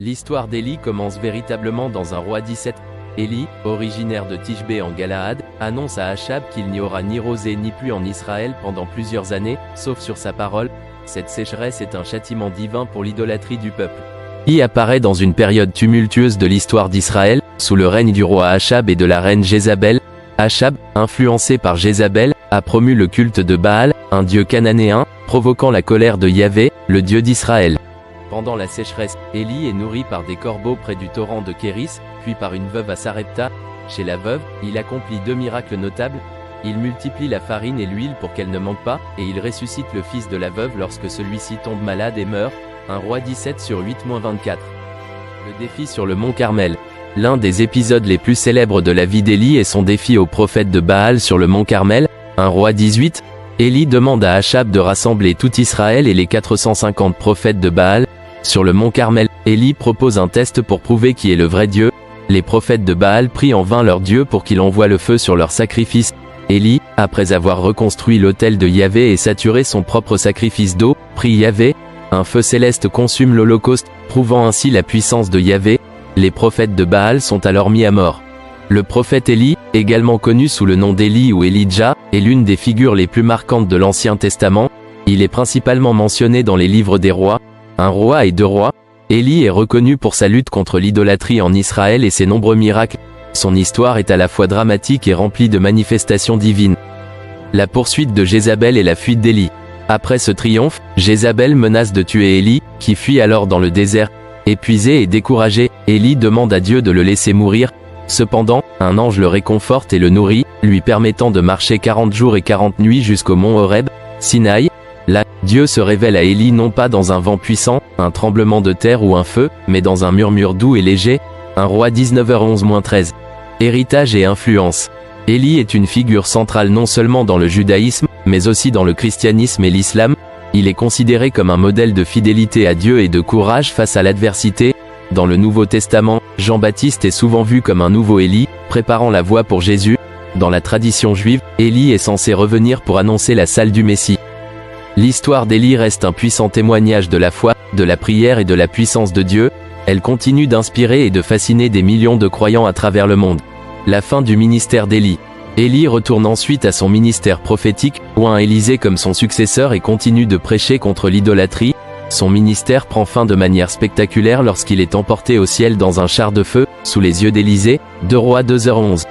L'histoire d'Élie commence véritablement dans un roi 17. Élie, originaire de Tishbé en Galaad, annonce à Achab qu'il n'y aura ni rosée ni pluie en Israël pendant plusieurs années, sauf sur sa parole. Cette sécheresse est un châtiment divin pour l'idolâtrie du peuple. Élie apparaît dans une période tumultueuse de l'histoire d'Israël, sous le règne du roi Achab et de la reine Jézabel. Achab, influencé par Jézabel, a promu le culte de Baal, un dieu cananéen, provoquant la colère de Yahvé, le Dieu d'Israël. Pendant la sécheresse, Élie est nourri par des corbeaux près du torrent de Kéris, puis par une veuve à Sarepta. Chez la veuve, il accomplit deux miracles notables. Il multiplie la farine et l'huile pour qu'elle ne manque pas, et il ressuscite le fils de la veuve lorsque celui-ci tombe malade et meurt. 1 Roi 17 sur 8-24. Le défi sur le mont Carmel. L'un des épisodes les plus célèbres de la vie d'Élie est son défi au prophète de Baal sur le mont Carmel. 1 Roi 18. Élie demande à Achab de rassembler tout Israël et les 450 prophètes de Baal. Sur le mont Carmel, Élie propose un test pour prouver qui est le vrai Dieu. Les prophètes de Baal prient en vain leur Dieu pour qu'il envoie le feu sur leur sacrifice. Élie, après avoir reconstruit l'autel de Yahvé et saturé son propre sacrifice d'eau, prie Yahvé. Un feu céleste consume l'holocauste, prouvant ainsi la puissance de Yahvé. Les prophètes de Baal sont alors mis à mort. Le prophète Élie, également connu sous le nom d'Élie ou Elijah, est l'une des figures les plus marquantes de l'Ancien Testament. Il est principalement mentionné dans les livres des rois. 1 Roi et 2 Rois. Élie est reconnu pour sa lutte contre l'idolâtrie en Israël et ses nombreux miracles. Son histoire est à la fois dramatique et remplie de manifestations divines. La poursuite de Jézabel et la fuite d'Élie. Après ce triomphe, Jézabel menace de tuer Élie, qui fuit alors dans le désert. Épuisé et découragé, Élie demande à Dieu de le laisser mourir. Cependant, un ange le réconforte et le nourrit, lui permettant de marcher 40 jours et 40 nuits jusqu'au mont Horeb, Sinaï. Là, Dieu se révèle à Élie non pas dans un vent puissant, un tremblement de terre ou un feu, mais dans un murmure doux et léger. 1 Roi 19h11-13. Héritage et influence. Élie est une figure centrale non seulement dans le judaïsme, mais aussi dans le christianisme et l'islam. Il est considéré comme un modèle de fidélité à Dieu et de courage face à l'adversité. Dans le Nouveau Testament, Jean-Baptiste est souvent vu comme un nouveau Élie, préparant la voie pour Jésus. Dans la tradition juive, Élie est censé revenir pour annoncer la salle du Messie. L'histoire d'Élie reste un puissant témoignage de la foi, de la prière et de la puissance de Dieu. Elle continue d'inspirer et de fasciner des millions de croyants à travers le monde. La fin du ministère d'Élie. Élie retourne ensuite à son ministère prophétique, oint Élisée comme son successeur et continue de prêcher contre l'idolâtrie. Son ministère prend fin de manière spectaculaire lorsqu'il est emporté au ciel dans un char de feu, sous les yeux d'Élisée. 2 Rois 2h11.